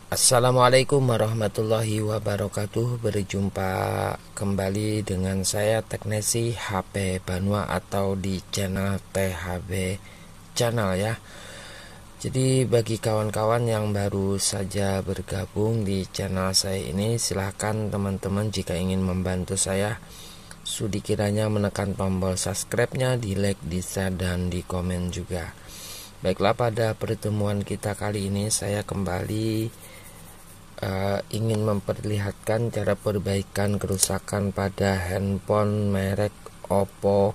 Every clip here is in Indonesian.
Assalamualaikum warahmatullahi wabarakatuh. Berjumpa kembali dengan saya teknisi HP Banua atau di channel THB Channel ya. Jadi bagi kawan-kawan yang baru saja bergabung di channel saya ini, silahkan teman-teman jika ingin membantu saya, sudi kiranya menekan tombol subscribe-nya, di like, di share, dan di komen juga. Baiklah, pada pertemuan kita kali ini saya kembali ingin memperlihatkan cara perbaikan kerusakan pada handphone merek Oppo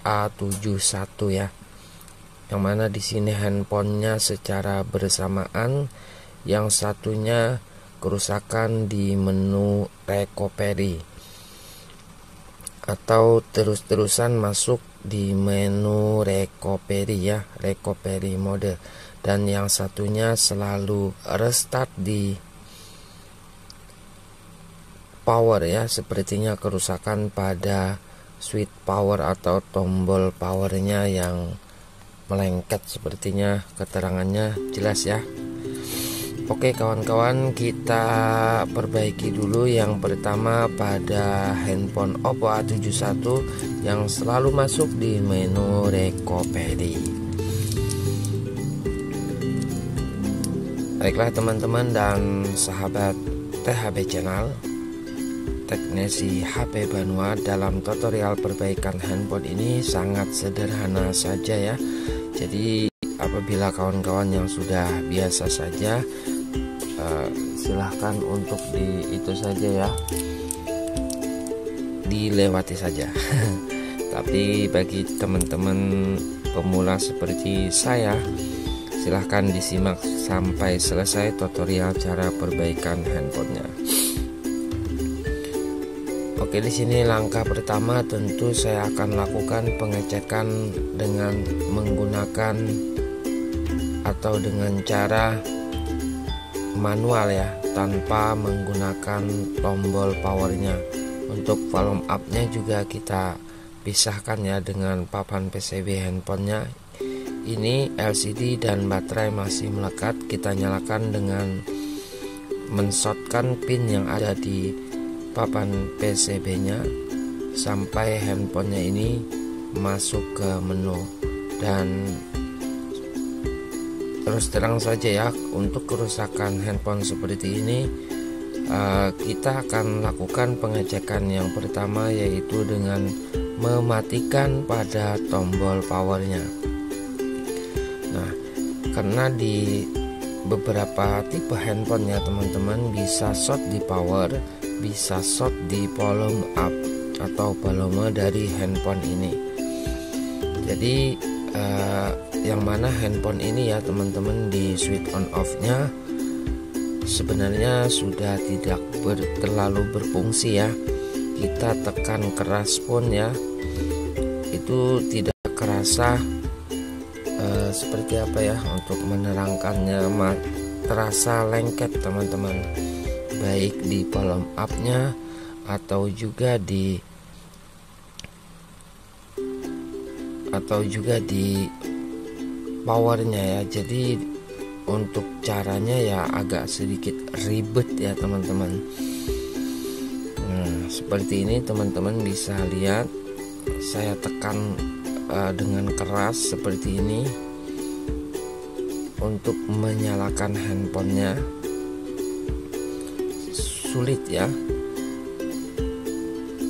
A71 ya. Yang mana di sini handphonenya secara bersamaan, yang satunya kerusakan di menu recovery atau terus-terusan masuk di menu recovery ya, recovery mode, dan yang satunya selalu restart di power ya. Sepertinya kerusakan pada switch power atau tombol powernya yang melengket, sepertinya keterangannya jelas ya. Oke kawan-kawan, kita perbaiki dulu. Yang pertama pada handphone Oppo A71 yang selalu masuk di menu recovery. Baiklah teman-teman dan sahabat THB Channel, teknisi HP Banua, dalam tutorial perbaikan handphone ini sangat sederhana saja ya. Jadi apabila kawan-kawan yang sudah biasa saja, silahkan untuk itu saja ya, dilewati saja. Tapi bagi teman-teman pemula seperti saya, silahkan disimak sampai selesai tutorial cara perbaikan handphonenya. Oke, di sini langkah pertama tentu saya akan lakukan pengecekan dengan menggunakan atau dengan cara manual ya, tanpa menggunakan tombol powernya. Untuk volume up-nya juga kita pisahkan ya dengan papan PCB handphonenya. Ini LCD dan baterai masih melekat, kita nyalakan dengan menshotkan pin yang ada di papan PCB-nya sampai handphonenya ini masuk ke menu. Dan terus terang saja ya, untuk kerusakan handphone seperti ini kita akan lakukan pengecekan yang pertama, yaitu dengan mematikan pada tombol powernya. Nah, karena di beberapa tipe handphone ya teman-teman, bisa short di power, bisa short di volume up atau volume dari handphone ini. Jadi yang mana handphone ini ya teman-teman, di switch on off nya sebenarnya sudah tidak terlalu berfungsi ya. Kita tekan keras pun ya, itu tidak kerasa seperti apa ya untuk menerangkannya, terasa lengket teman-teman, baik di volume up nya atau juga di powernya ya. Jadi untuk caranya ya agak sedikit ribet ya teman-teman. Nah, seperti ini teman-teman bisa lihat, saya tekan dengan keras seperti ini untuk menyalakan handphonenya. Sulit ya.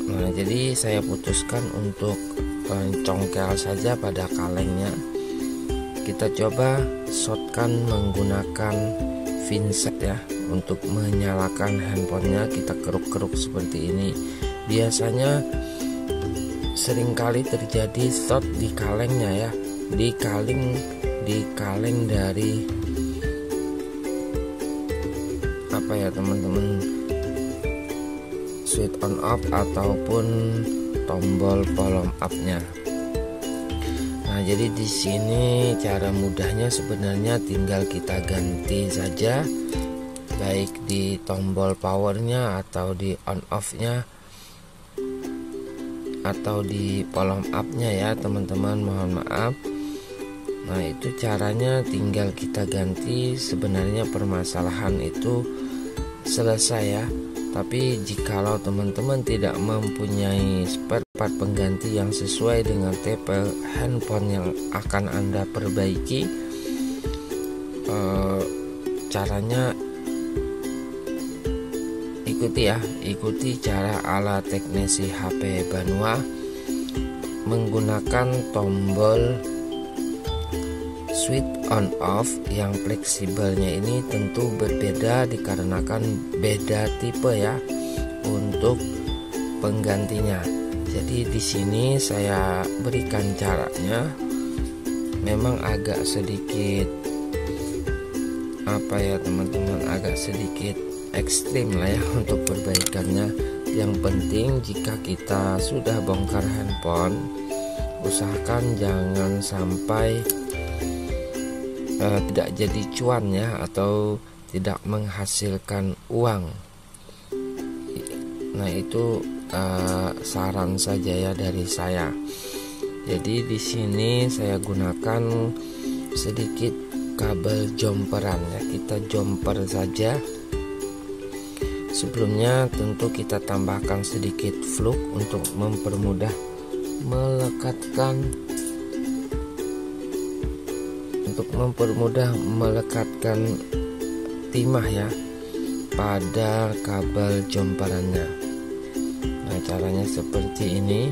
Nah, jadi saya putuskan untuk congkel saja pada kalengnya. Kita coba shotkan menggunakan pinset ya untuk menyalakan handphonenya. Kita keruk-keruk seperti ini. Biasanya seringkali terjadi short di kalengnya ya, di kaleng dari apa ya teman-teman, switch on off ataupun tombol volume up-nya. Nah, jadi di sini cara mudahnya sebenarnya tinggal kita ganti saja, baik di tombol powernya atau di on off-nya atau di volume up-nya ya teman-teman. Mohon maaf, Nah, itu caranya tinggal kita ganti. Sebenarnya permasalahan itu selesai ya. Tapi jikalau teman-teman tidak mempunyai spare part pengganti yang sesuai dengan tipe handphone yang akan Anda perbaiki, caranya ikuti cara ala teknisi HP Banua menggunakan tombol switch on off yang fleksibelnya ini tentu berbeda dikarenakan beda tipe ya untuk penggantinya. Jadi di sini saya berikan caranya, memang agak sedikit teman-teman, agak sedikit ekstrim lah ya untuk perbaikannya. Yang penting jika kita sudah bongkar handphone, usahakan jangan sampai tidak jadi cuan ya, atau tidak menghasilkan uang. Nah, itu saran saja ya dari saya. Jadi di sini saya gunakan sedikit kabel jomperan ya, kita jomper saja. Sebelumnya tentu kita tambahkan sedikit fluk untuk mempermudah melekatkan timah ya pada kabel jomperannya. Nah, caranya seperti ini.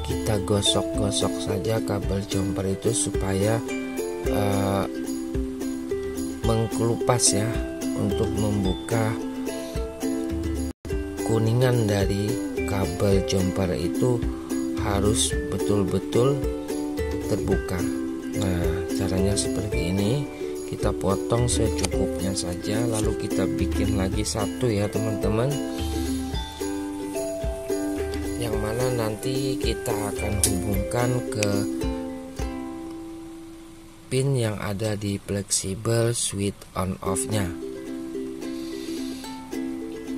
Kita gosok-gosok saja kabel jomper itu supaya mengkelupas ya, untuk membuka kuningan dari kabel jomper itu harus betul-betul terbuka. Nah, caranya seperti ini. Kita potong secukupnya saja, lalu kita bikin lagi satu ya teman-teman, yang mana nanti kita akan hubungkan ke pin yang ada di fleksibel switch on off nya.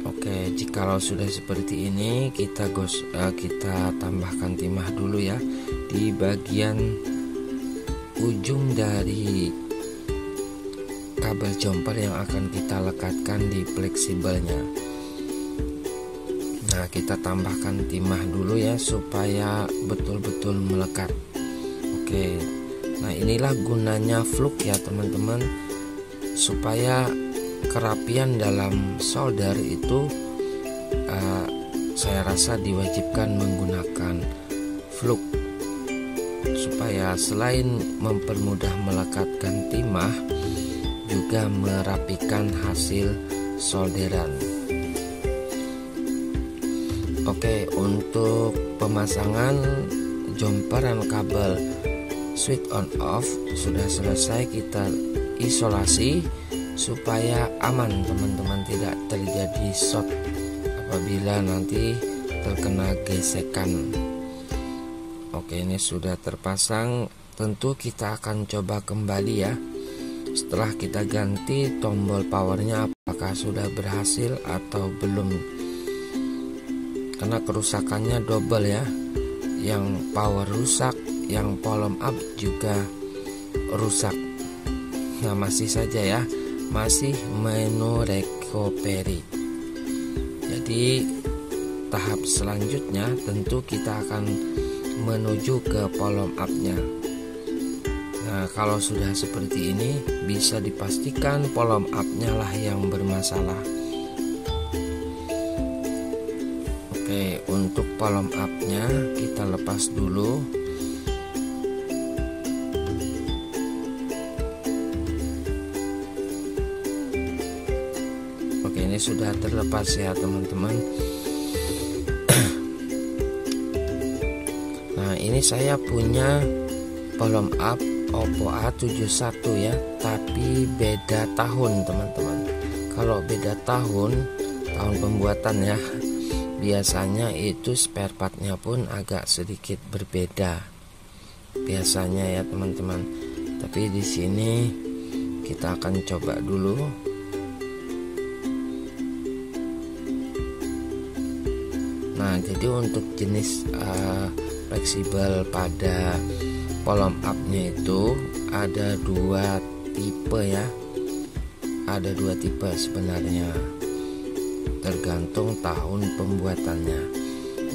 Oke, jikalau sudah seperti ini, kita tambahkan timah dulu ya di bagian ujung dari kabel jomper yang akan kita lekatkan di fleksibelnya. Nah, kita tambahkan timah dulu ya supaya betul-betul melekat. Oke, nah inilah gunanya fluk ya teman-teman, supaya kerapian dalam solder itu saya rasa diwajibkan menggunakan fluk, supaya selain mempermudah melekatkan timah, juga merapikan hasil solderan. Oke, untuk pemasangan jomperan kabel switch on off sudah selesai. Kita isolasi supaya aman teman-teman, tidak terjadi short apabila nanti terkena gesekan. Oke, ini sudah terpasang. Tentu kita akan coba kembali ya setelah kita ganti tombol powernya, apakah sudah berhasil atau belum, karena kerusakannya double ya, yang power rusak, yang volume up juga rusak. Nah, masih saja ya, masih menu recovery. Jadi tahap selanjutnya tentu kita akan menuju ke volume up nya. Nah, kalau sudah seperti ini, bisa dipastikan volume up-nya lah yang bermasalah. Oke, untuk volume up-nya kita lepas dulu. Oke, ini sudah terlepas ya teman-teman. Nah, ini saya punya volume up Oppo A71 ya, tapi beda tahun teman-teman. Kalau beda tahun pembuatan ya, biasanya itu spare partnya pun agak sedikit berbeda biasanya ya teman-teman. Tapi di sini kita akan coba dulu. Nah, jadi untuk jenis fleksibel pada volume up-nya itu ada dua tipe ya. Ada dua tipe sebenarnya, tergantung tahun pembuatannya.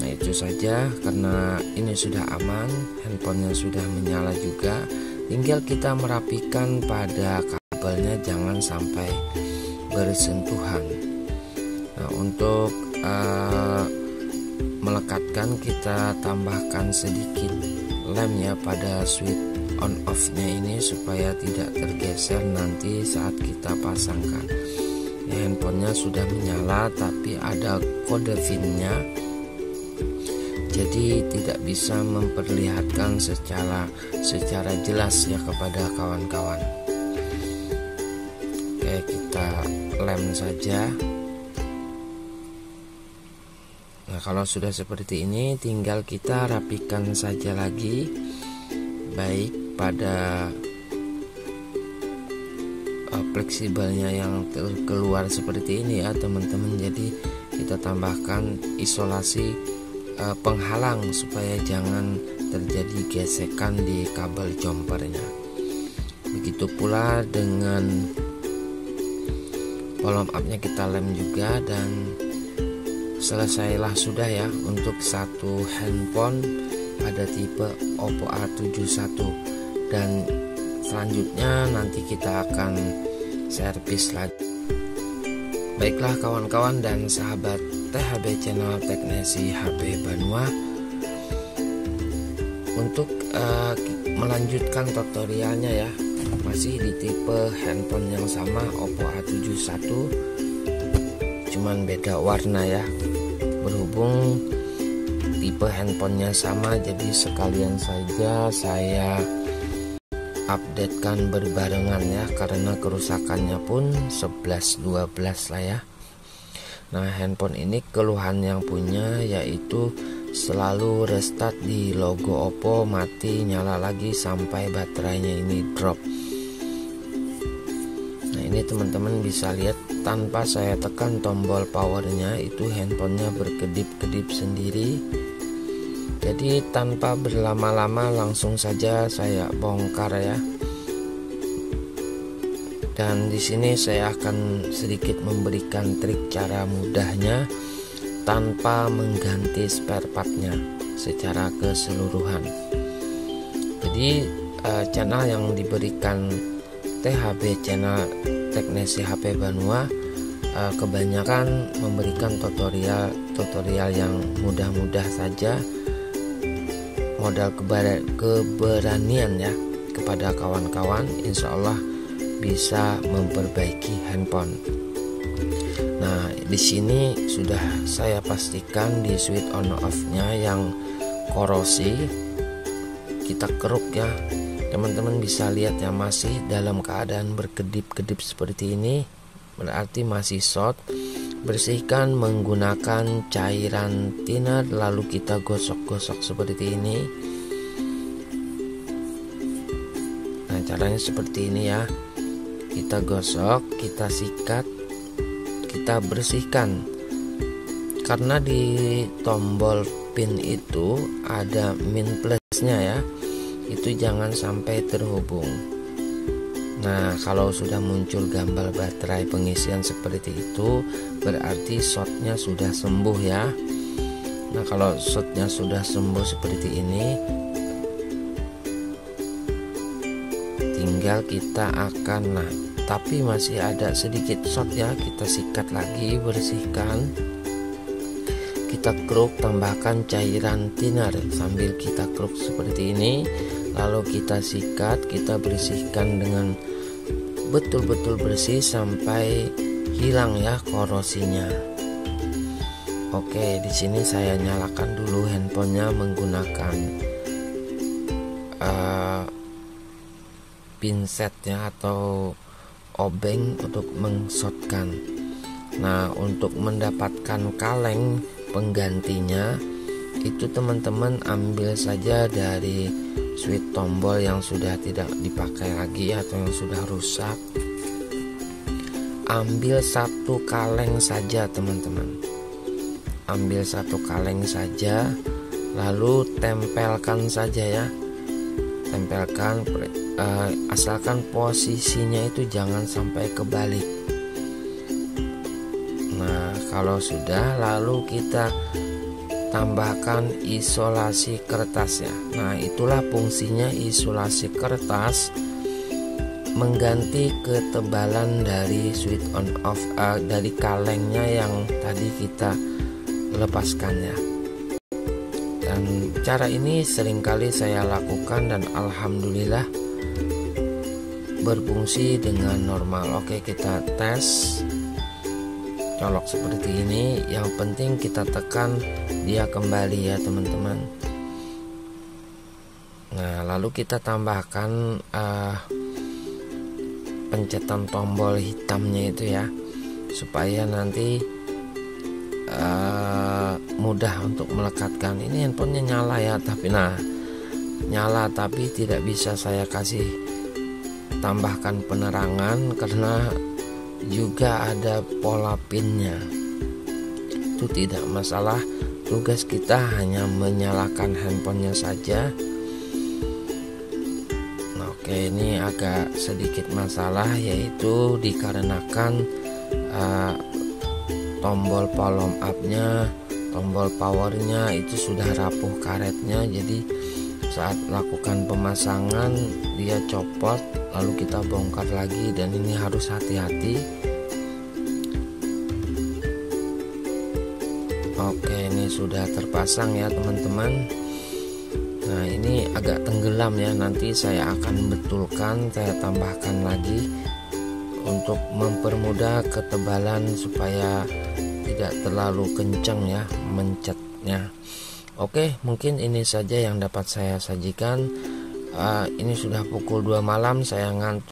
Nah itu saja, karena ini sudah aman, handphonenya sudah menyala juga, tinggal kita merapikan pada kabelnya, jangan sampai bersentuhan. Nah untuk melekatkan, kita tambahkan sedikit lem ya pada switch on off nya ini supaya tidak tergeser nanti saat kita pasangkan ya. Handphonenya sudah menyala tapi ada kode pinnya, jadi tidak bisa memperlihatkan secara jelas ya kepada kawan-kawan. Oke, kita lem saja. Nah kalau sudah seperti ini, tinggal kita rapikan saja lagi, baik pada fleksibelnya yang keluar seperti ini ya teman-teman. Jadi kita tambahkan isolasi penghalang supaya jangan terjadi gesekan di kabel jumpernya. Begitu pula dengan volume up-nya kita lem juga, dan selesailah sudah ya untuk satu handphone pada tipe Oppo A71. Dan selanjutnya nanti kita akan servis lagi. Baiklah kawan-kawan dan sahabat THB channel Teknesi HP Banua, untuk melanjutkan tutorialnya ya, masih di tipe handphone yang sama Oppo A71, cuman beda warna ya. Berhubung tipe handphonenya sama, jadi sekalian saja saya updatekan berbarengan ya, karena kerusakannya pun 11-12 lah ya. Nah handphone ini keluhan yang punya yaitu selalu restart di logo Oppo, mati nyala lagi sampai baterainya ini drop. Nah ini teman-teman bisa lihat, tanpa saya tekan tombol powernya itu handphonenya berkedip-kedip sendiri. Jadi tanpa berlama-lama langsung saja saya bongkar ya. Dan di sini saya akan sedikit memberikan trik cara mudahnya tanpa mengganti spare partnya secara keseluruhan. Jadi channel yang diberikan THB channel Teknesi HP Banua kebanyakan memberikan tutorial yang mudah-mudah saja, modal keberanian ya kepada kawan-kawan, insya Allah bisa memperbaiki handphone. Nah di sini sudah saya pastikan di switch on off-nya yang korosi, kita keruk ya teman-teman, bisa lihat ya masih dalam keadaan berkedip-kedip seperti ini, berarti masih short. Bersihkan menggunakan cairan thinner, lalu kita gosok-gosok seperti ini. Nah caranya seperti ini ya, kita gosok, kita sikat, kita bersihkan. Karena di tombol pin itu ada min plusnya ya, itu jangan sampai terhubung. Nah kalau sudah muncul gambar baterai pengisian seperti itu, berarti shortnya sudah sembuh ya. Nah kalau shortnya sudah sembuh seperti ini, tinggal kita akan, tapi masih ada sedikit short ya, kita sikat lagi, bersihkan, kita keruk, tambahkan cairan thinner sambil kita keruk seperti ini, lalu kita sikat, kita bersihkan dengan betul-betul bersih sampai hilang ya korosinya. Oke, di sini saya nyalakan dulu handphonenya menggunakan pinsetnya atau obeng untuk mengshotkan. Nah untuk mendapatkan kaleng penggantinya itu teman-teman ambil saja dari switch tombol yang sudah tidak dipakai lagi atau yang sudah rusak. Ambil satu kaleng saja teman-teman, ambil satu kaleng saja, lalu tempelkan saja ya tempelkan, asalkan posisinya itu jangan sampai kebalik. Nah, kalau sudah, lalu kita tambahkan isolasi kertasnya. Nah, itulah fungsinya isolasi kertas, mengganti ketebalan dari switch on off, dari kalengnya yang tadi kita lepaskannya. Dan cara ini seringkali saya lakukan dan alhamdulillah berfungsi dengan normal. Oke, kita tes. Colok seperti ini, yang penting kita tekan dia kembali ya teman-teman. Nah, lalu kita tambahkan pencetan tombol hitamnya itu ya, supaya nanti mudah untuk melekatkan. Ini handphonenya nyala ya, tapi nyala tapi tidak bisa saya kasih tambahkan penerangan karena juga ada pola pinnya. Itu tidak masalah, tugas kita hanya menyalakan handphonenya saja. Nah, oke, ini agak sedikit masalah, yaitu dikarenakan tombol volume up-nya, tombol powernya itu sudah rapuh karetnya. Jadi saat lakukan pemasangan dia copot, lalu kita bongkar lagi, dan ini harus hati-hati. Oke, ini sudah terpasang ya teman-teman. Nah, ini agak tenggelam ya, nanti saya akan betulkan, saya tambahkan lagi untuk mempermudah ketebalan supaya tidak terlalu kencang ya mencetnya. Oke, mungkin ini saja yang dapat saya sajikan. Ini sudah pukul 2 malam, saya ngantuk.